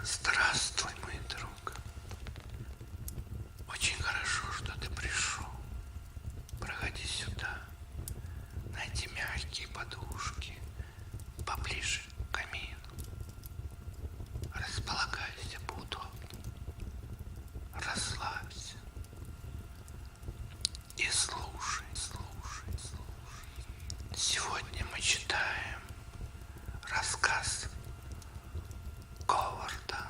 Здравствуй, мой друг. Очень хорошо, что ты пришел. Проходи сюда. Найди мягкие подушки поближе к камину. Располагайся поудобнее. Расслабься. И слушай, слушай, слушай. Сегодня мы читаем рассказ Говарда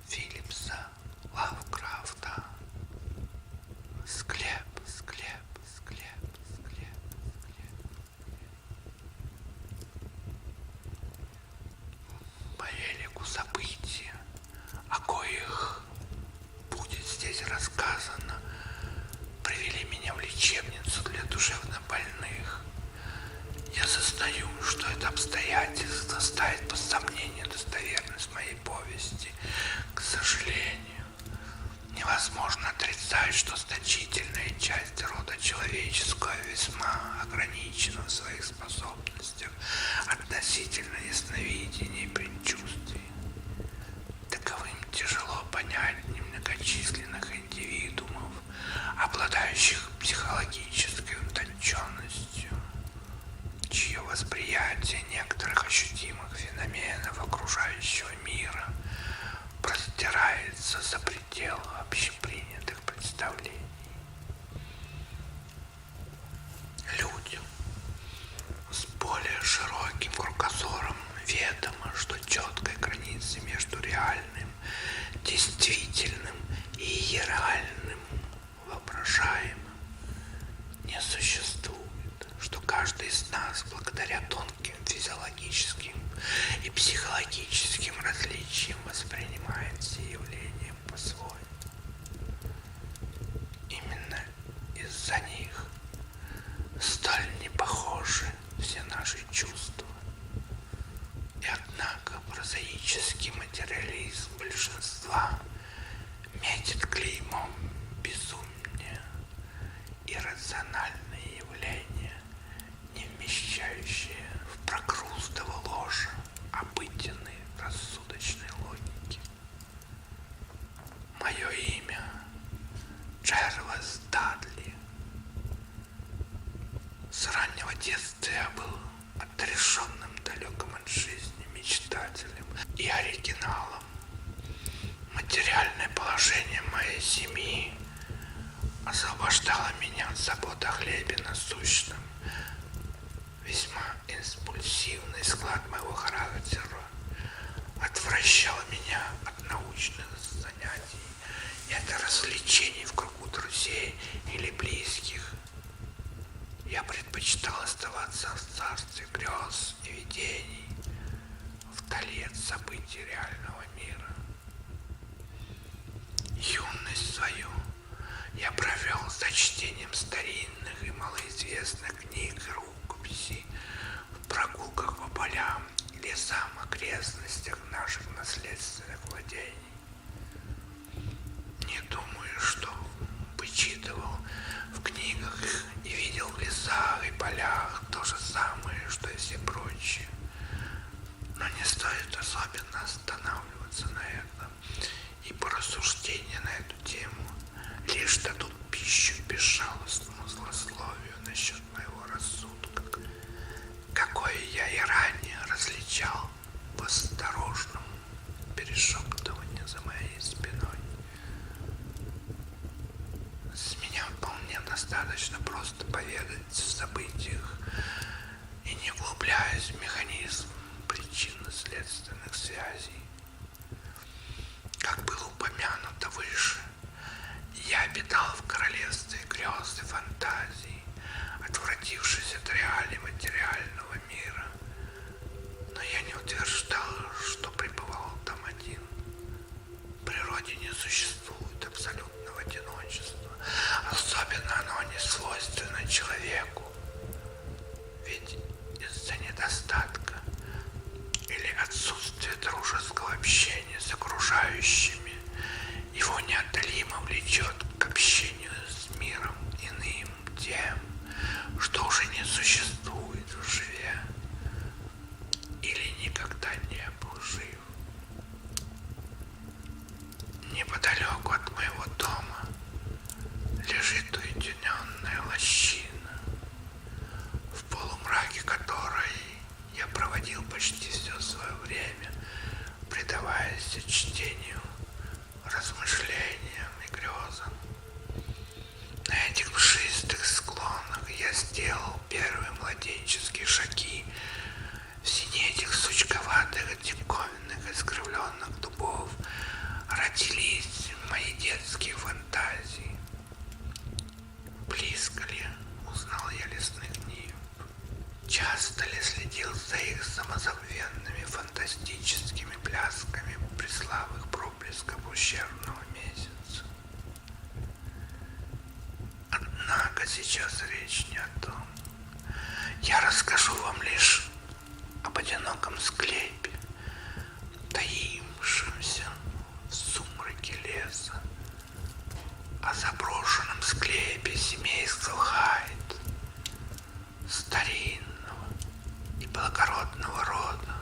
Филлипса Лавкрафта «Склеп, склеп, склеп, склеп, склеп». По велику события, о коих будет здесь рассказано, привели меня в лечебницу для душевнобольных. Я сознаю, что это обстоятельство ставит под сомнение достоверность моей повести. К сожалению, невозможно отрицать, что значительная часть рода человеческого весьма ограничена в своих способностях относительно ясновидения и предчувствий. Таковым тяжело понять немногочисленных индивидуумов, обладающих психологической утонченностью, чье восприятие некоторых ощутимых феноменов окружающего мира простирается за пределы общепринятых представлений. Людям с более широким кругозором ведомо, что четкой границы между реальным, действительным и ирреальным, воображаемым не существует, что каждый из нас, благодаря тонким физиологическим и психологическим различиям, воспринимает все явления по-своему. Именно из-за них столь не похожи все наши чувства. И однако прозаический материализм большинства метит клеймом безумия, иррациональные явления, не вмещающие в прокрустово ложе обыденной рассудочной логики. Мое имя Джервас Дадли. С раннего детства я был отрешенным, далеким от жизни мечтателем и оригиналом. Материальное положение моей семьи освобождало меня от забот о хлебе насущном. Весьма импульсивный склад моего характера отвращал меня от научных занятий и от развлечений в кругу друзей или близких. Я предпочитал оставаться в царстве грез и видений, вдали от событий реального мира. Юность свою я провел за чтением старинных и малоизвестных книг и рукописей, в прогулках по полям и лесам, окрестностях наших наследственных владений. Не думаю, что вычитывал в книгах и видел в лесах и полях то же самое, что и все прочие. Но не стоит особенно останавливаться на этом, ибо рассуждения на эту тему лишь дадут пищу безжалостному злословию насчет моего рассудка, какое я и ранее различал в осторожном перешептывании за моей спиной. С меня вполне достаточно просто поведать о событиях и не углубляясь в механизм причинно-следственных связей. Как было упомянуто выше, я обитал в королевстве грез и фантазий, отвратившись от реалий материального мира. Но я не утверждал, что пребывал там один. В природе не существует абсолютного одиночества. Особенно оно не свойственно человеку. Ведь из-за недостатка или отсутствия дружеского Неподалеку от моего дома лежит уединенная лощина, в полумраке которой я проводил почти все свое время, предаваясь чтению, размышлениям и грезам. На этих мшистых склонах я сделал первые младенческие шаги. В сине этих сучковатых, диковинных, искривленных дубов родились мои детские фантазии. Близко ли узнал я лесных нимф? Часто ли следил за их самозабвенными фантастическими плясками при слабых проблесках ущербного месяца? Однако сейчас речь не о том. Я расскажу вам лишь об одиноком склепе, таившемся в сумраке леса, о заброшенном склепе семейства Хайд, старинного и благородного рода,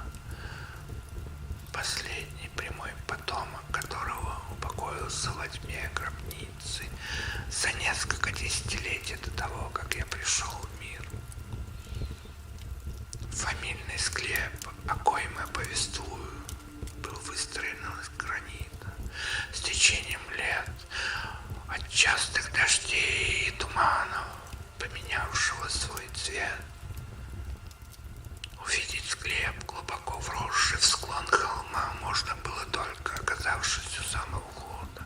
последний прямой потомок которого упокоился во тьме гробницы за несколько десятилетий до того, как я пришел в мир. Фамильный склеп, о коем я повествую, был выстроен из гранита. С течением лет, от частых дождей и туманов, поменявшего свой цвет, увидеть склеп, глубоко вросший в склон холма, можно было только оказавшись у самого входа.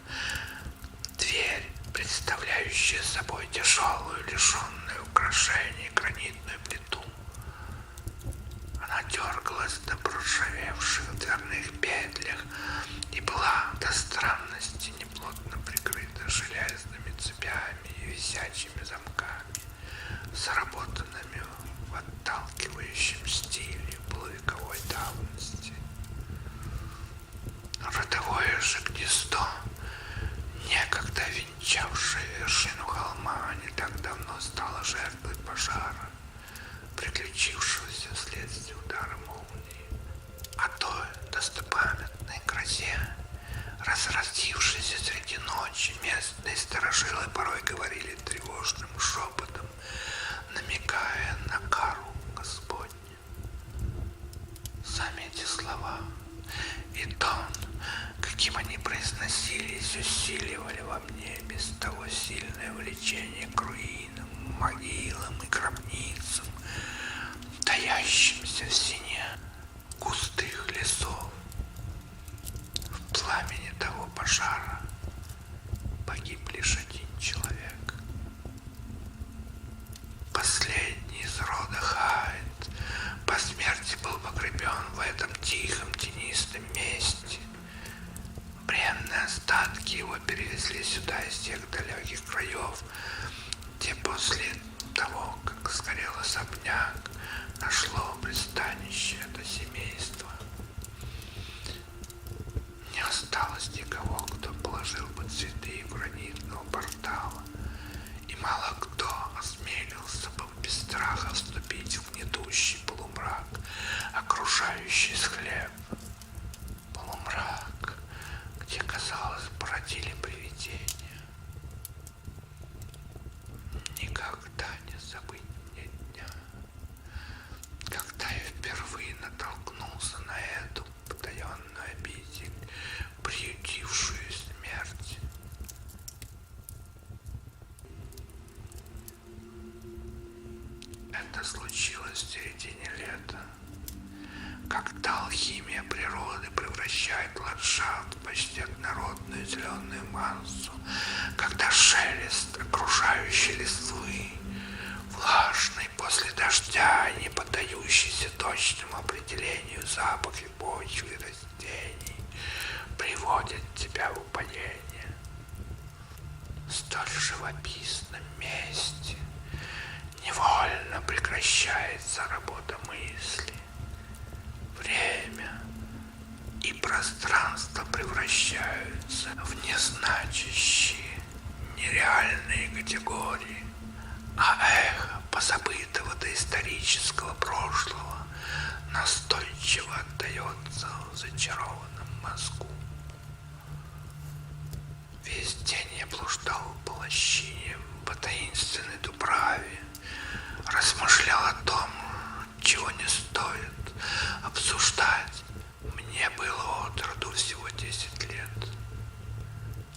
Дверь, представляющая собой тяжелую, лишенную украшений гранитную плиту, она дергалась до проржавевших дверных петлях и была до странности неплотно прикрыта железными цепями и висячими замками, заработанными в отталкивающем стиле полувековой давности. Родовое же гнездо, некогда венчавшее вершину холма, не так давно стало жертвой пожара, приключившегося вследствие удара молнии. О той достопамятной грозе, разразившейся среди ночи, местные старожилы порой говорили тревожным шепотом, намекая на кару Господню. Сами эти слова и тон, каким они произносились, усиливали во мне без того сильное влечение к руинам, могилам и гробницам, таящимся в сине густых лесов. В пламени того пожара погиб лишь один человек. Последний из рода Хайд по смерти был погребен в этом тихом тенистом месте. Бренные остатки его перевезли сюда из тех далеких краев, где после того, как сгорел особняк, нашло пристанище это семейство. Не осталось никого, кто положил бы цветы в гранитного портала, и мало кто осмелился бы без страха вступить в гнетущий полумрак, окружающий склеп. Полумрак, где, казалось, бродили привидения. Никогда не забыть мне дня, когда я впервые натолкнулся на эту потаенную обитель, приютившую смерть. Это случилось в середине лета, когда алхимия природы превращает ландшафт в почти однородную зеленую массу, когда шелест окружающей листвы, влажный после дождя и не поддающийся точному определению запахи почвы и растений, приводят тебя в упоение. В столь живописном месте невольно прекращается работа мысли. Время и пространство превращаются в незначащие, нереальные категории, а эхо позабытого доисторического прошлого настойчиво отдается в зачарованном мозгу. блуждал по лощине, по таинственной дубраве, размышлял о том, чего не стоит обсуждать. Мне было от роду всего 10 лет.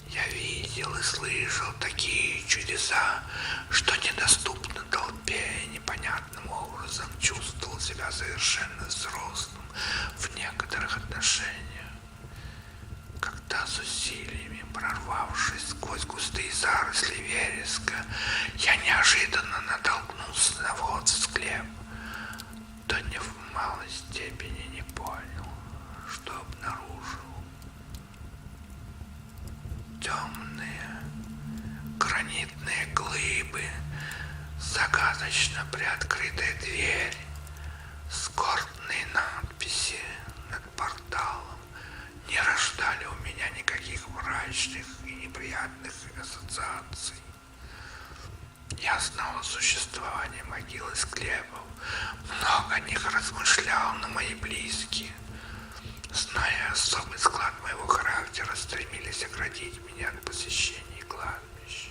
Я видел и слышал такие чудеса, что недоступны толпе, и непонятным образом чувствовал себя совершенно взрослым в некоторых отношениях. Когда с усилиями, прорвавшись сквозь густые заросли вереска, я неожиданно натолкнулся на вход в склеп, то ни в малой степени не понял, что обнаружил. Темные гранитные глыбы, загадочно приоткрытая дверь, скорбные надписи над порталом не рождали у меня никаких мрачных и неприятных ассоциаций. Я знал о существовании могил и склепов, много о них размышлял, но мои близкие, зная особый склад моего характера, стремились оградить меня от посещения кладбищ.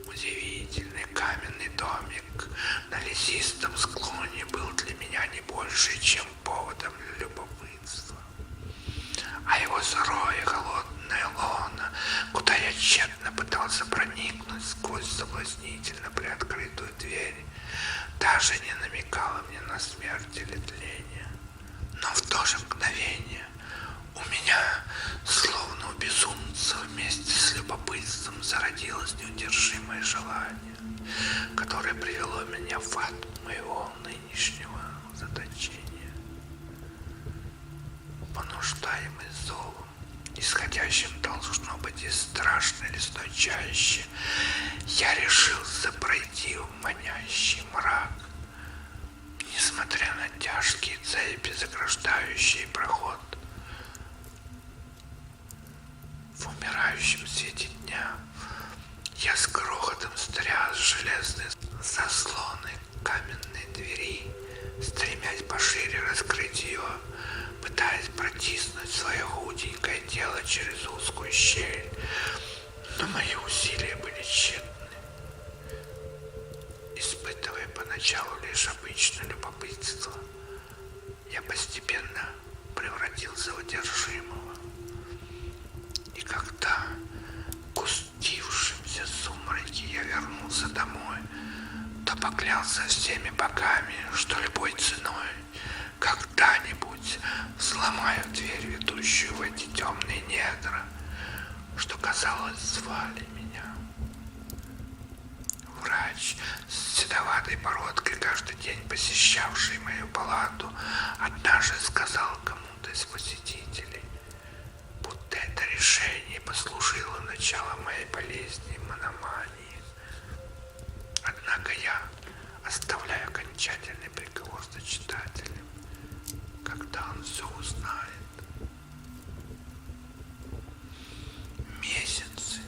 Удивительный каменный домик на лесистом склоне был для меня не больше, чем поводом для любопытства. А его сырое холодное лоно, куда я тщетно пытался проникнуть сквозь соблазнительно приоткрытую дверь, даже не намекало мне на смерть или тление. Но в то же мгновение у меня, словно у безумца, вместе с любопытством зародилось неудержимое желание, которое привело меня в ад моего нынешнего заточения. Понуждаемый зовом, исходящим должно быть из страшной лесной чащи, я решился пройти в манящий мрак. Несмотря на тяжкие цепи, заграждающие проход, в умирающем свете дня я с грохотом стряс железные заслоны каменной двери, стремясь пошире раскрыть ее, пытаясь протиснуть свое худенькое тело через узкую щель, но мои усилия были тщетны. Испытывая поначалу лишь обычное любопытство, я постепенно превратился в одержимого. И когда в густившемся сумраке я вернулся домой, то поклялся всеми богами, что любой ценой когда-нибудь взломаю дверь, ведущую в эти темные недра, что, казалось, звали меня. Врач с седоватой бородкой, каждый день посещавший мою палату, однажды сказал кому-то из посетителей, будто это решение послужило началом моей болезни и мономании. Однако я оставляю окончательный приговор за читателем, когда он все узнает. Месяцы,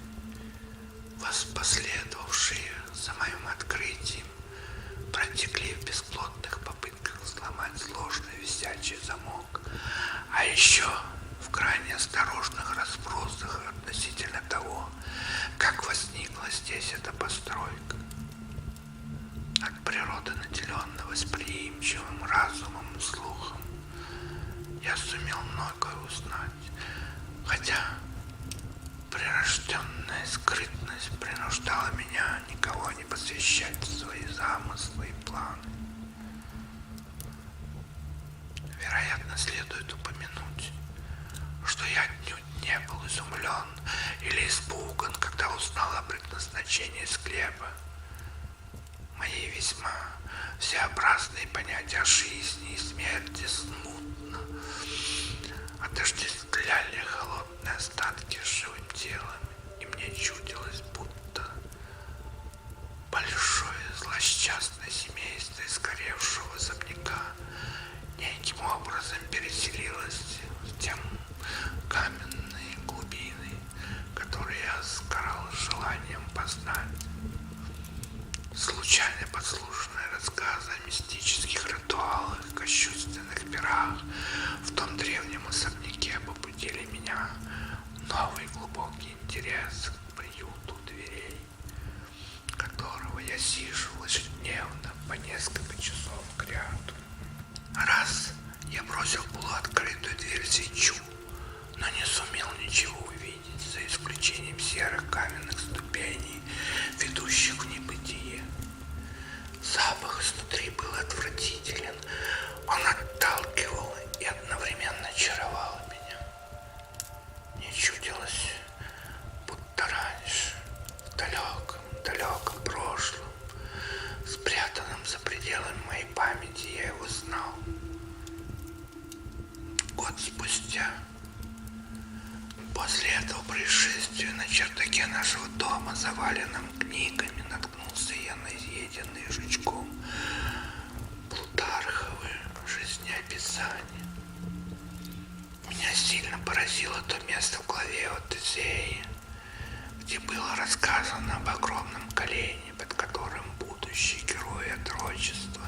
последовавшие за моим открытием, протекли в бесплодных попытках взломать сложный висячий замок, а еще в крайне осторожных расспросах относительно того, как возникла здесь эта постройка. От природы наделенного восприимчивым разумом и слухом, я сумел многое узнать, хотя прирожденная скрытность принуждала меня никого не посвящать в свои замыслы и планы. Вероятно, следует упомянуть, что я отнюдь не был изумлен или испуган, когда узнал о предназначении склепа. Мои весьма всеобразные понятия жизни и смерти смутно отождествляли холодные остатки с живым телом, и мне чудилось, будто большое злосчастное семейство изгоревшего особняка неким образом переселилось в те каменные глубины, которые я сгорал желанием познать. Случайно подслушанные рассказы о мистических ритуалах, спустя. После этого происшествия на чердаке нашего дома, заваленном книгами, наткнулся я на изъеденные жучком Плутарховы жизнеописания. Меня сильно поразило то место в главе о Тезее, где было рассказано об огромном колене, под которым будущий герой отрочества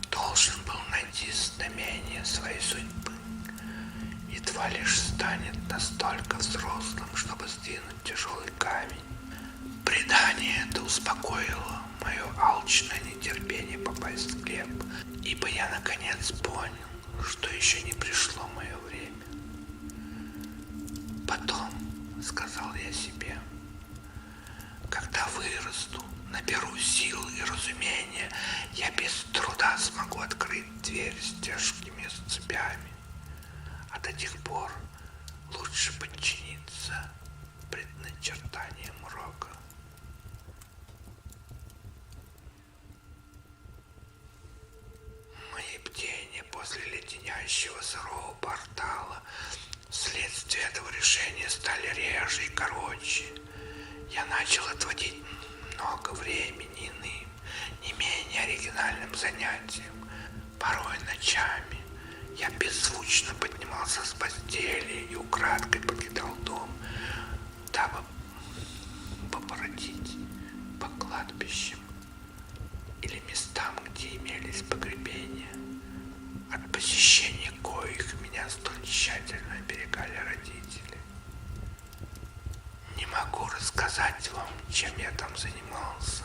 должен был найти знамение своей судьбы. Едва лишь станет настолько взрослым, чтобы сдвинуть тяжелый камень. Предание это успокоило мое алчное нетерпение попасть в склеп, ибо я наконец понял, что еще не пришло мое время. Потом, сказал я себе, когда вырасту, наберу сил и разумения, я без труда смогу открыть дверь с тяжкими цепями. А до тех пор лучше подчиниться предначертаниям урока. Мои бдения после леденящего сырого портала вследствие этого решения стали реже и короче. Я начал отводить много времени иным, не менее оригинальным занятиям, порой ночами. Я беззвучно поднимался с постели и украдкой покидал дом, дабы побродить по кладбищам или местам, где имелись погребения, от посещения коих меня столь тщательно оберегали родители. Не могу рассказать вам, чем я там занимался,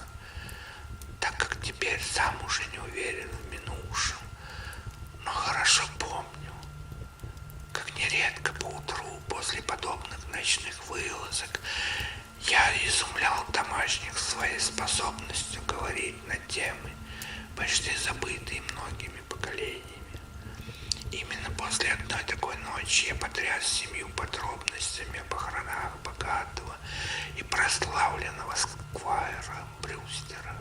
так как теперь сам уже не уверен в минувшем. Но хорошо помню, как нередко поутру после подобных ночных вылазок я изумлял домашних своей способностью говорить на темы, почти забытые многими поколениями. Именно после одной такой ночи я потряс семью подробностями о похоронах богатого и прославленного сквайра Брюстера,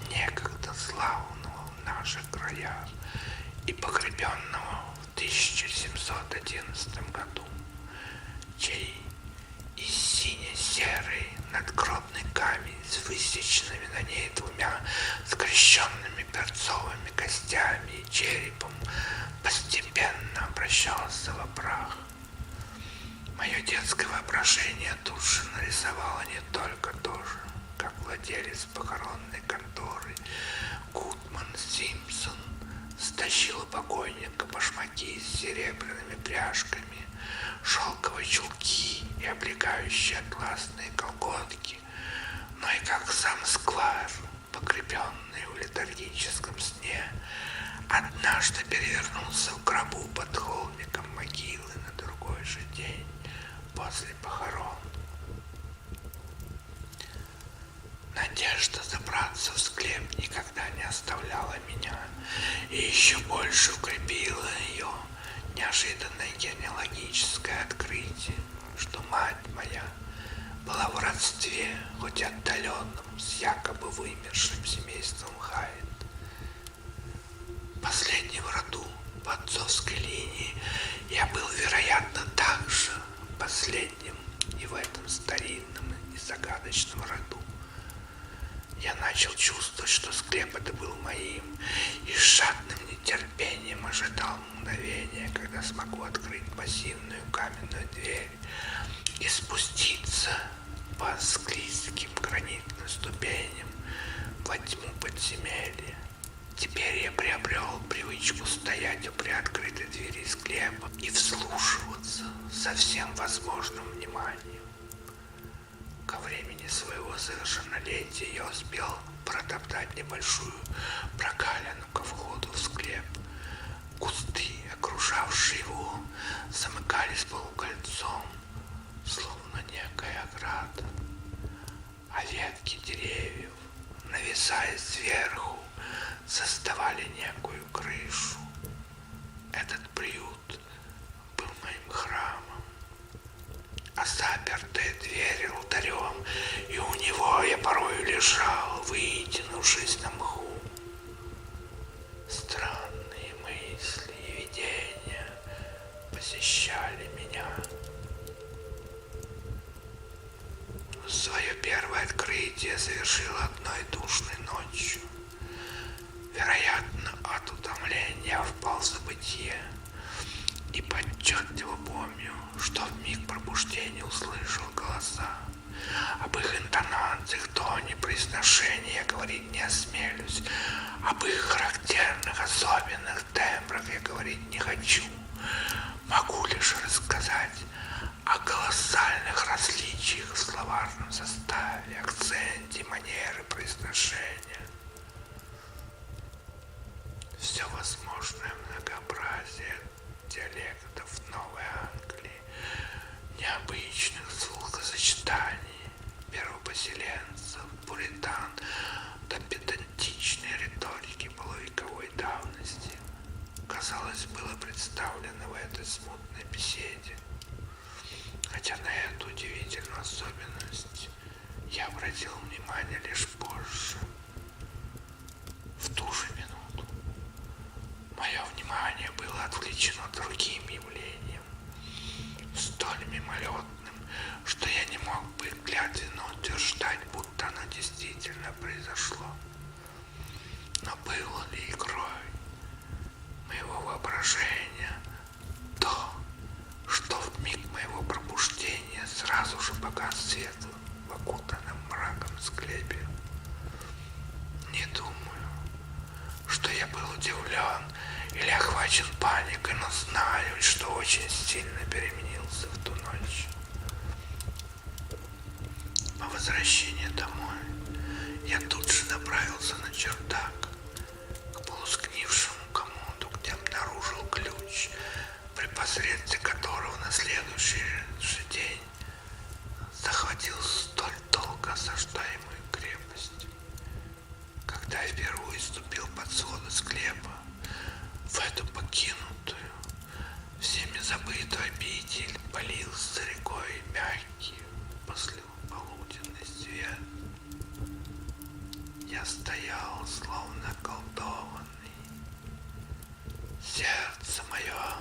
некогда славного в наших краях и погребенного в 1711 году, чей и сине-серый надгробный камень с высеченными на ней двумя скрещенными перцовыми костями и черепом постепенно обращался во прах. Мое детское воображение тут же нарисовало не только то же, как владелец похоронной конторы Гудман Симпсон стащил у покойника башмаки с серебряными пряжками, шелковые чулки и облегающие атласные колготки, но и как сам сквайр, погребенный в летаргическом сне, однажды перевернулся в гробу под холмиком могилы на другой же день после похорон. Надежда забраться в склеп никогда не оставляла меня, и еще больше укрепила ее неожиданное генеалогическое открытие, что мать моя была в родстве, хоть отдаленном, с якобы вымершим семейством Хайд. Последний в роду по отцовской линии я был, вероятно, также последним и в этом старинном и загадочном роду. Я начал чувствовать, что склеп это был моим, и с жадным нетерпением ожидал мгновения, когда смогу открыть массивную каменную дверь и спуститься по склизким гранитным ступеням во тьму подземелья. Теперь я приобрел привычку стоять у приоткрытой двери склепа и вслушиваться со всем возможным вниманием. Ко времени своего совершеннолетия я успел протоптать небольшую прогалину ко входу в склеп. Кусты, окружавшие его, замыкались полукольцом, словно некая ограда, а ветки деревьев, нависая сверху, создавали некую крышу. Этот приют был моим храмом, а запертая дверь алтарем, и у него я порою лежал, вытянувшись на мху. Странные мысли и видения посещали меня. Свое первое открытие совершил одной душной ночью. Вероятно, от утомления впал в забытье. И отчетливо помню, что в миг пробуждения услышал голоса. Об их интонациях, тоне, произношении я говорить не осмелюсь. Об их характерных, особенных тембрах я говорить не хочу. Могу лишь рассказать о колоссальных различиях в словарном составе, акценте, манере произношения. Все возможное многообразие диалектов Новой Англии, необычных звукосочетаний, первопоселенцев, пуритан, до педантичной риторики полувековой давности, казалось, было представлено в этой смутной беседе. Хотя на эту удивительную особенность я обратил внимание лишь позже. В ту же минуту мое внимание было отвлечено другим явлением, столь мимолетным, что я не мог бы клятвенно утверждать, будто оно действительно произошло. Но было ли игрой моего воображения то, что в миг моего пробуждения сразу же погас свет в окутанном мраком склепе? Не думаю, что я был удивлен или охвачен паникой, но знаю, что очень сильно переменился в ту ночь. По возвращении домой я тут же направился на чердак, к полусгнившему комоду, где обнаружил ключ, при посредстве которого на следующий же день захватил столь долго осаждаемую крепость. Когда я впервые ступил под своды склепа, в эту покинутую, всеми забытую обитель, полился рекой мягкий послеполуденный свет. Я стоял, словно околдованный. Сердце мое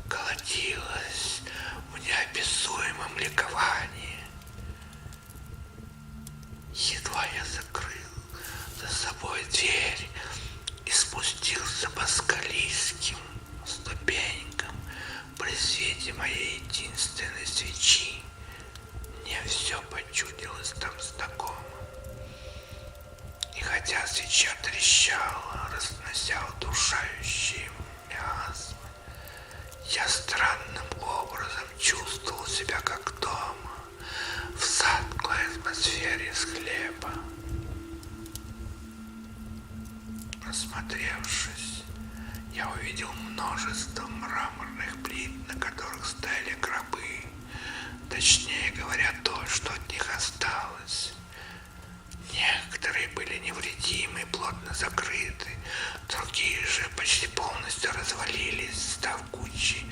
колотилось в неописуемом ликовании. Едва я закрыл за собой дверь и спустился по скалистым ступенькам при свете моей единственной свечи, мне все почудилось там знакомо. И хотя свеча трещала, разнося удушающие миазмы, я странным образом чувствовал себя как дома, в сладкой атмосфере склепа. Осмотревшись, я увидел множество мраморных плит, на которых стояли гробы, точнее говоря, то, что от них осталось. Некоторые были невредимы и плотно закрыты, другие же почти полностью развалились, став кучей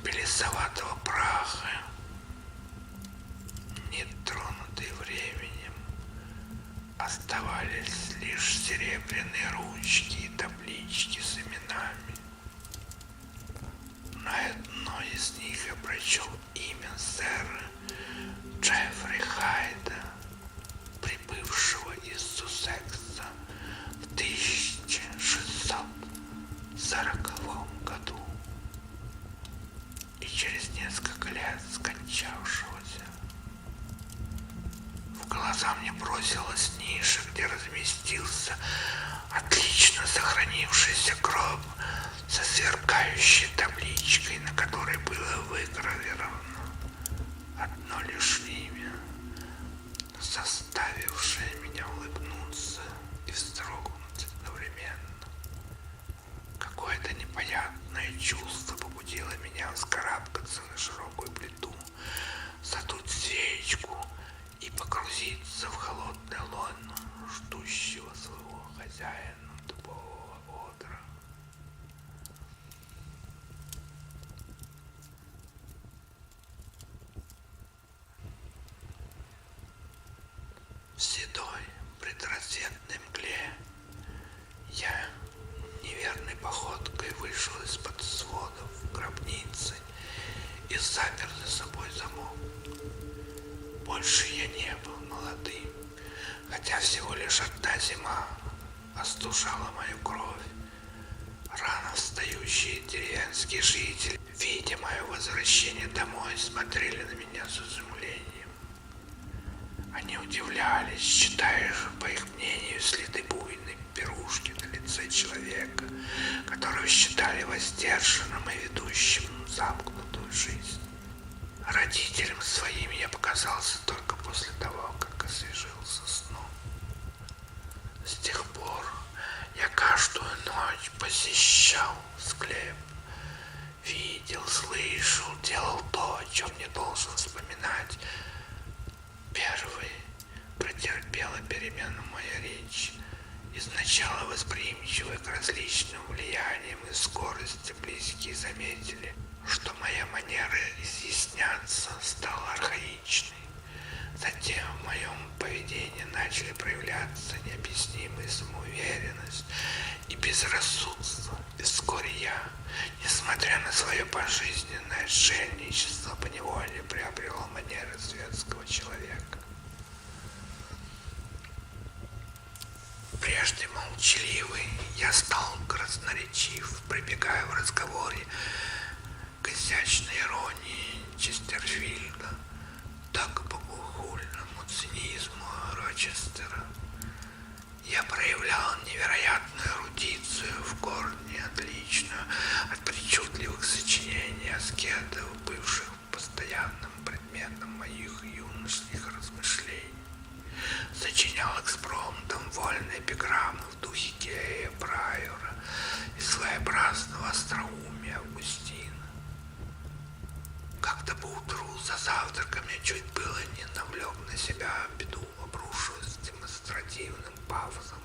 белесоватого праха. Нетронутые временем, оставались лишь серебряные ручки и таблички с именами. На одной из них я прочел имя сэра Джеффри Хайда, прибывшего из Суссекса в 1640 году и через несколько лет скончавшегося. В глаза мне бросилась ниша, где разместился отлично сохранившийся гроб со сверкающей табличкой, на которой было выгравировано одно лишь имя, заставившее меня улыбнуться и вздрогнуть одновременно. Какое-то непонятное чувство побудило меня вскарабкаться на широкую плиту, задуть свечку и погрузиться в холодное лоно ждущего своего хозяина дубового одра. В седой предрассветной мгле я неверной походкой вышел из-под сводов гробницы запер за собой замок. Больше я не был молодым, хотя всего лишь одна зима остужала мою кровь. Рано встающие деревенские жители, видя мое возвращение домой, смотрели на меня с изумлением. Они удивлялись, читая же, по их мнению, следы буйной пирушки на лице человека, которого считали воздержанным и ведущим замкнутую жизнь. Родителям своим я показался только после того, как освежился сном. С тех пор я каждую ночь посещал склеп, видел, слышал, делал то, о чем не должен вспоминать. Первый претерпела перемену моя речь, изначально восприимчивая к различным влияниям и скорости близкие заметили, что моя манера изъясняться стала архаичной. Затем в моем поведении начали проявляться необъяснимая самоуверенность и безрассудство. И вскоре я, несмотря на свое пожизненное отшельничество, поневоле приобрел манеры светского человека. Прежде молчаливый, я стал красноречив, прибегая в разговоре к изящной иронии Честерфильда, так и богохульному цинизму Рочестера. Я проявлял невероятную эрудицию, в корне отличную от причудливых сочинений аскетов, бывших постоянным предметом моих юношеских размышлений. Сочинял экспромтом вольные эпиграммы в духе Гея Прайора и своеобразного остроумия Августина. Как-то поутру за завтраком я чуть было не навлек на себя беду, обрушиваясь демонстративным пафосом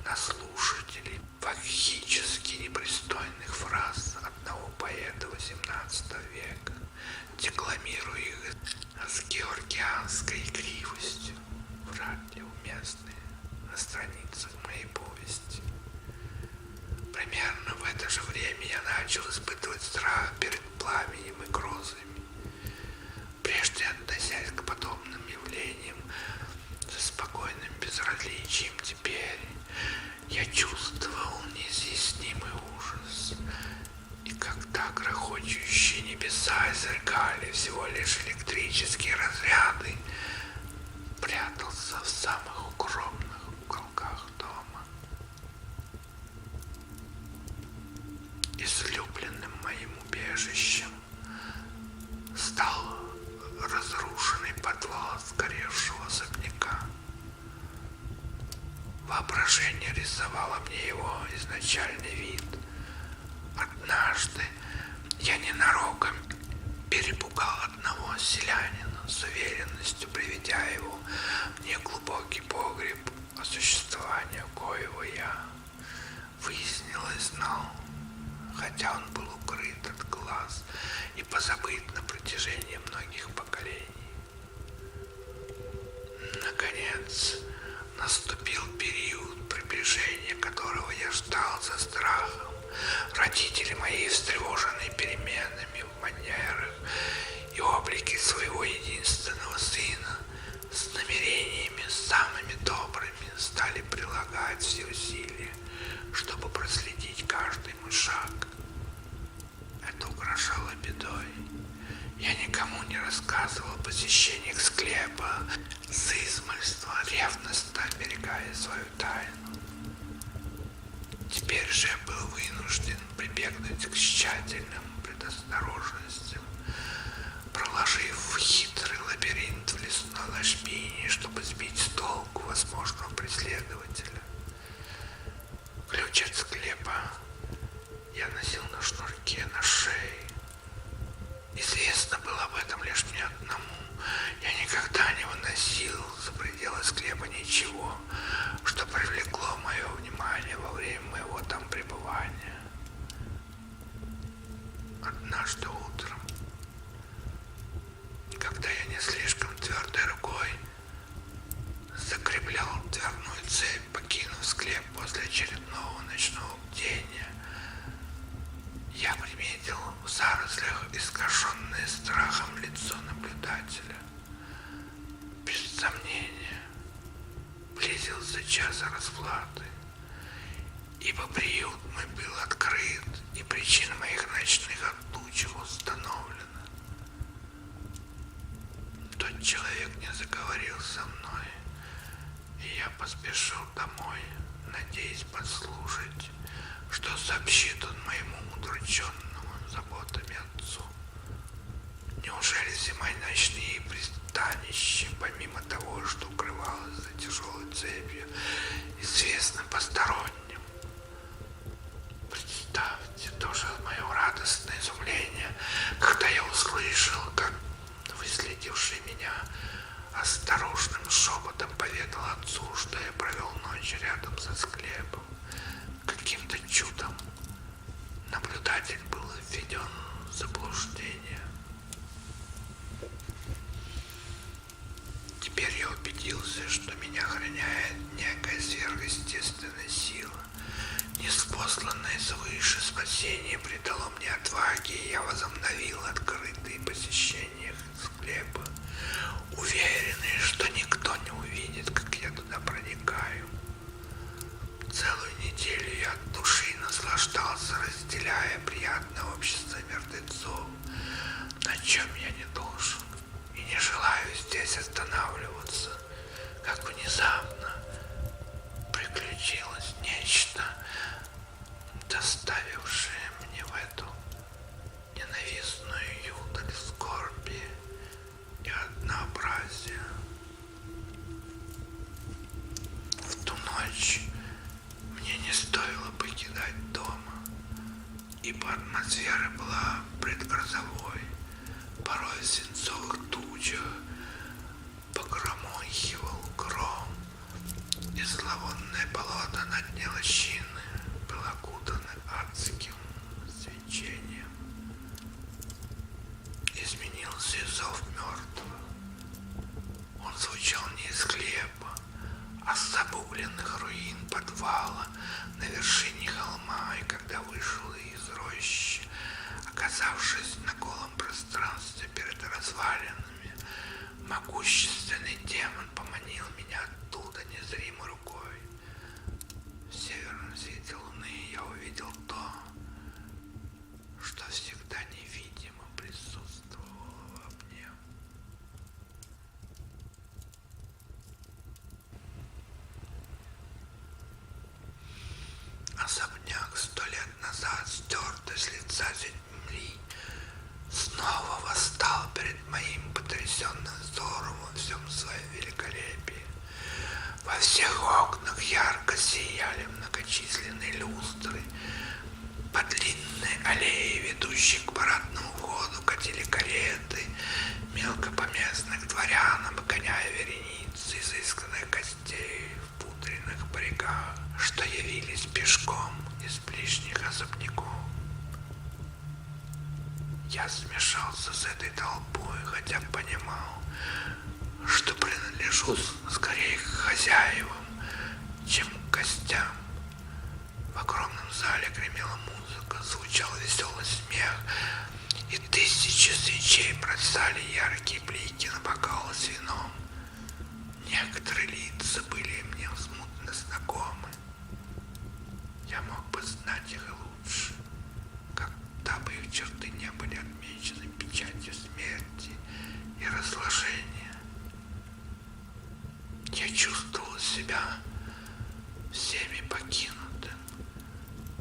на слушателей фактически непристойных фраз одного поэта XVIII века, декламируя их с георгианской игривостью, вряд ли уместные на страницах моей повести. Примерно в это же время я начал испытывать страх перед пламенем и грозами. Прежде относясь к подобным явлениям со спокойным безразличием, теперь я чувствовал неизъяснимый ужас. И когда грохочущие небеса изрыгали всего лишь электрические разряды, прятался в самых укромных уголках дома. Излюбленным моим убежищем стал разрушенный подвал сгоревшего особняка. Воображение рисовало мне его изначальный вид. Однажды я ненароком перепугал одного селянина, с уверенностью приведя его в неглубокий погреб, о существовании коего я выяснил и знал, хотя он был укрыт от глаз и позабыт на протяжении многих поколений. Наконец, наступил период, приближения которого я ждал со страхом. Родители мои, встревоженные переменами в манерах и облике своего единственного сына, с намерениями самыми добрыми, стали прилагать все усилия, чтобы проследить каждый мой шаг. Это угрожало бедой. Я никому не рассказывал о посещениях склепа, с измольства, ревностно оберегая свою тайну. Теперь же я был вынужден прибегнуть к тщательным предосторожностям, проложив хитрый лабиринт в лесной ложбине, чтобы сбить с толку возможного преследователя. Ключ от склепа я носил на шнурке на шее. Известно было об этом лишь мне одному. Я никогда не выносил за пределы склепа ничего, что привлекло мое внимание во время моего там пребывания. Однажды утром часа расплаты. Ибо приют мой был открыт, и причина моих ночных отлучек установлена. Тот человек не заговорил со мной, и я поспешил домой, надеясь подслушать, что сообщит он моему удрученному заботами отцу. Неужели все мои ночные пристанища, помимо того, что укрывалось за тяжелой цепью, известно посторонним? Представьте тоже мое радостное изумление, когда я услышал, как выследивший меня осторожным шепотом поведал отцу, что я провел ночь рядом со склепом. Каким-то чудом наблюдатель был введен в заблуждение. Теперь я убедился, что меня охраняет некая сверхъестественная сила. Неспосланное свыше спасение придало мне отваги, и я возобновил открытые посещения склепа, уверенный, что никто не увидит, как я туда проникаю. Целую неделю я от души наслаждался, разделяя приятное общество мертвецов, на чем я не должен, и не желаю здесь останавливаться, как внезапно приключилось нечто, доставившее мне в эту ненавистную юдоль скорби и однообразия. В ту ночь мне не стоило покидать дома, ибо атмосфера была предгрозовой, порой в свинцовых тучах погромыхивал гром, и зловонное болото на дне лощины было окутано адским свечением. Изменился и зов мертвых. Он звучал не из склепа, а с обугленных руин подвала на вершине холма, и когда вышел из рощи, оказавшись на голом пространстве перед развалинами, могущественный демон поманил меня оттуда незримой рукой. В северном свете луны я увидел то, что всегда невидимо присутствовало во мне. Особняк, 100 лет назад стертый с лица земли, снова восстал перед моим потрясенным взором во всем своем великолепии. Во всех окнах ярко сияли многочисленные люстры. По длинной аллее, ведущей к парадному входу, катили кареты мелкопоместных дворян, обгоняя вереницы изысканных гостей в пудренных париках, что явились пешком из ближних особняков. Я смешался с этой толпой, хотя понимал, что принадлежу скорее к хозяевам, чем к гостям. В огромном зале гремела музыка, звучал веселый смех, и тысячи свечей бросали яркие блики на бокалы с вином. Некоторые лица были мне смутно знакомы. Я мог бы знать их лучше, когда бы их черты не были отмечены печатью смерти и разложения. Я чувствовал себя всеми покинутым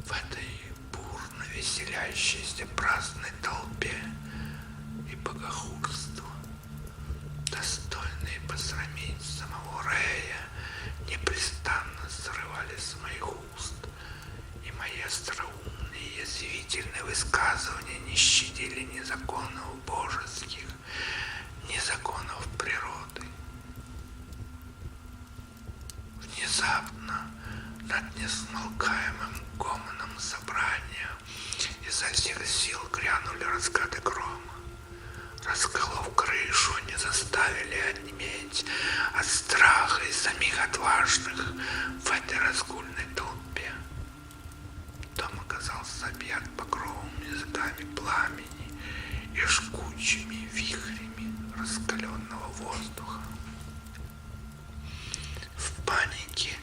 в этой бурно веселящейся праздной толпе, и богохульство, достойные посрамить самого Рея, непрестанно срывались с моих уст, и мои остроумные и язвительные высказывания не щадили ни законов божеских, ни законов природы. Внезапно над несмолкаемым гомоном собрания изо всех сил грянули раскаты грома. Расколов крышу, они заставили онеметь от страха и самих отважных в этой разгульной толпе. Дом оказался объят багровыми языками пламени и жгучими вихрями раскаленного воздуха. В панике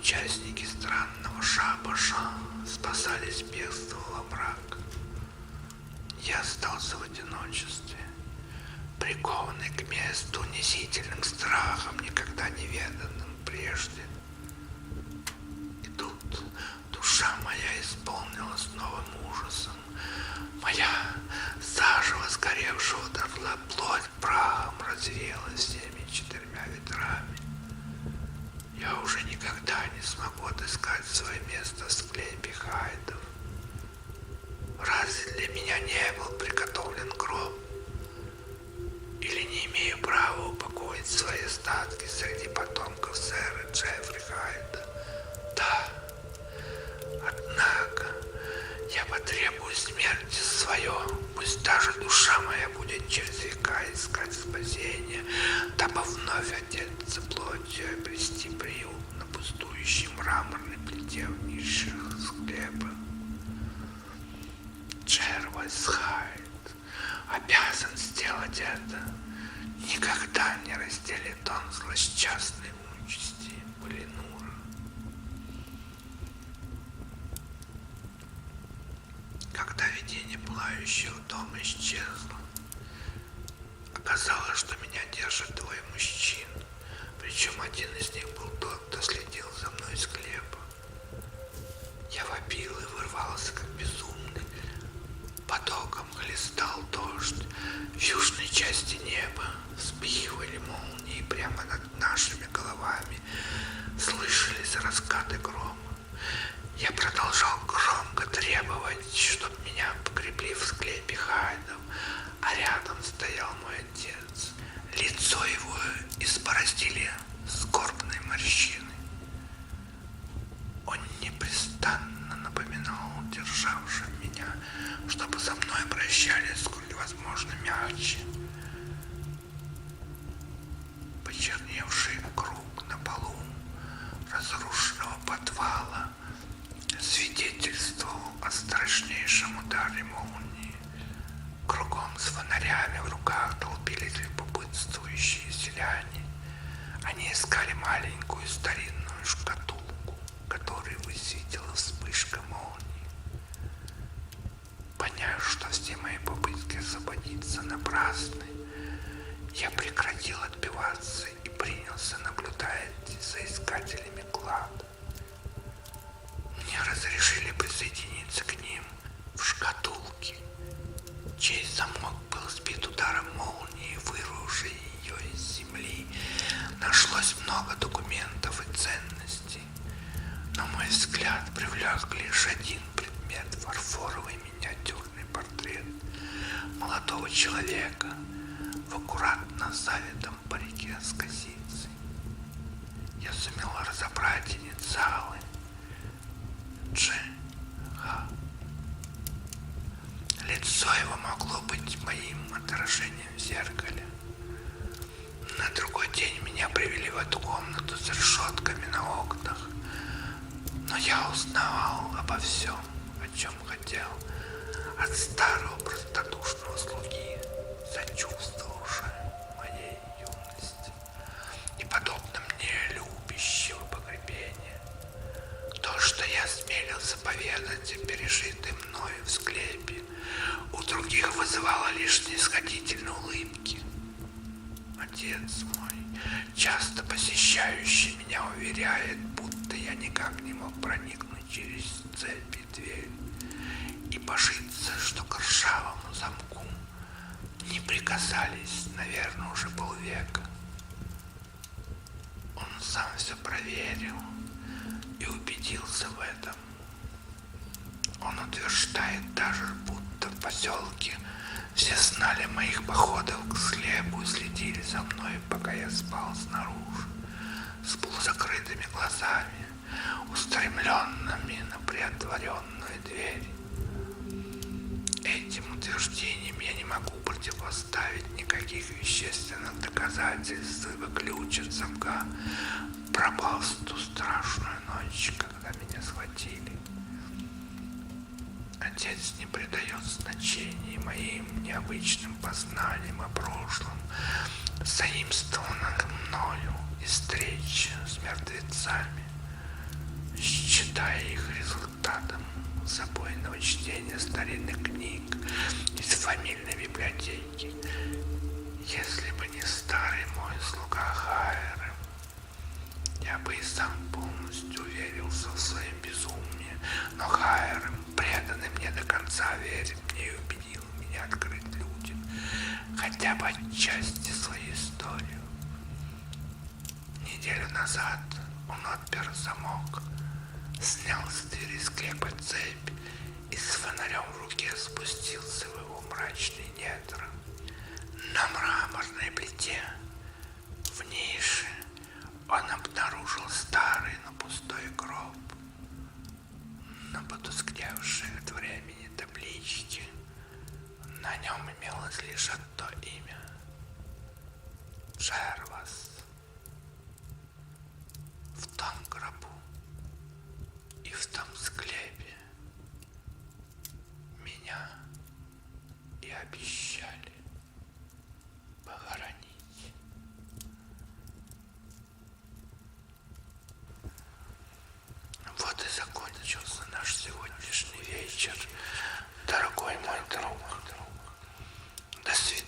участники странного шабаша спасались бегством во мрак. Я остался в одиночестве, прикованный к месту унизительным страхом, никогда не веданным прежде. И тут душа моя исполнилась новым ужасом. Моя заживо сгоревшего дотла плоть прахом развеялась всеми 4 ветрами. Я уже никогда не смогу отыскать свое место в склепе хайдов. Разве для меня не был приготовлен гроб? Или не имею права упокоить свои остатки среди потомков сэра Джеффри Хайда? Да. Однако я потребую смерти свое, пусть даже душа моя будет через века искать спасения, дабы вновь одеться плотью и обрести приют на пустующей мраморной плите в низших склепах. Джервис Хайд обязан сделать это. Никогда не разделит он злосчастной участи Полинура. Когда видение пылающего дома исчезло, оказалось, что меня держат 2 мужчин, причем один из них был тот, кто следил за мной из склепа. Я вопил и вырвался, как безумный. Потоком хлестал дождь. В южной части неба вспыхивали молнии прямо над нашими головами. Слышались раскаты грома. Я продолжал громко требовать, чтоб меня погребли в склепе Хайдов, а рядом стоял мой отец. Лицо его избороздили скорбной морщины. Он непрестанно напоминал державшим меня, чтобы со мной обращались сколь возможно мягче. Почерневший круг на полу разрушенного подвала свидетельствовал о страшнейшем ударе молнии. Кругом с фонарями в руках толпились любопытствующие селяне. Они искали маленькую старинную шкатулку, которой высветила вспышка молнии. Поняв, что все мои попытки освободиться напрасны, я прекратил отбиваться и принялся наблюдать за искателями клада. Мне разрешили присоединиться к ним в шкатулке, чей замок был сбит ударом молнии, вырвавшей ее из земли. Нашлось много документов и ценностей, но мой взгляд привлек лишь один предмет — фарфоровый миниатюрный портрет молодого человека в аккуратно завитом парике с косицей. Я сумел разобрать инициалы Дж.Х. Лицо его могло быть моим отражением в зеркале. На другой день меня привели в эту комнату с решетками на окнах, но я узнавал обо всем, о чем хотел, от старого простодушного слуги, сочувствовавшего моей юности и, подобно мне, любящего погребения. То, что я осмелился поведать о пережитой мною в склепе, у других вызывало лишь снисходительные улыбки. Отец мой, часто посещающий меня, уверяет, будто я никак не мог проникнуть через цепи дверь и божится, что к ржавому замку не прикасались, наверное, уже полвека. Он сам все проверил и убедился в этом. Он утверждает даже, будто в поселке все знали о моих походах к склепу и следили за мной, пока я спал снаружи, с полузакрытыми глазами, устремленными на приотворенную дверь. Этим утверждением я не могу противопоставить никаких вещественных доказательств, ибо ключ от замка пропал в ту страшную ночь, когда меня схватили. Отец не придает значения моим необычным познаниям о прошлом, заимствованным мною из встречи с мертвецами. считая их результатом забойного чтения старинных книг из фамильной библиотеки. Если бы не старый мой слуга Хайрем, я бы и сам полностью уверился в своем безумии, но Хайрем, преданный мне до конца, верит мне и убедил меня открыть людям хотя бы отчасти свою историю. Неделю назад он отпер замок, снял с двери склепа цепь и с фонарем в руке спустился в его мрачные недра. На мраморной плите в нише он обнаружил старый, но пустой гроб. На потускневшей от времени табличке на нем имелось лишь одно имя — Джервас. В том гробу и в том склепе меня и обещали похоронить. Вот и закончился наш сегодняшний вечер, дорогой мой друг. До свидания.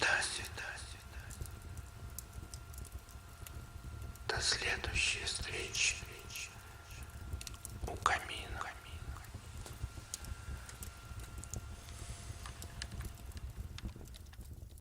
До следующей встречи у камина.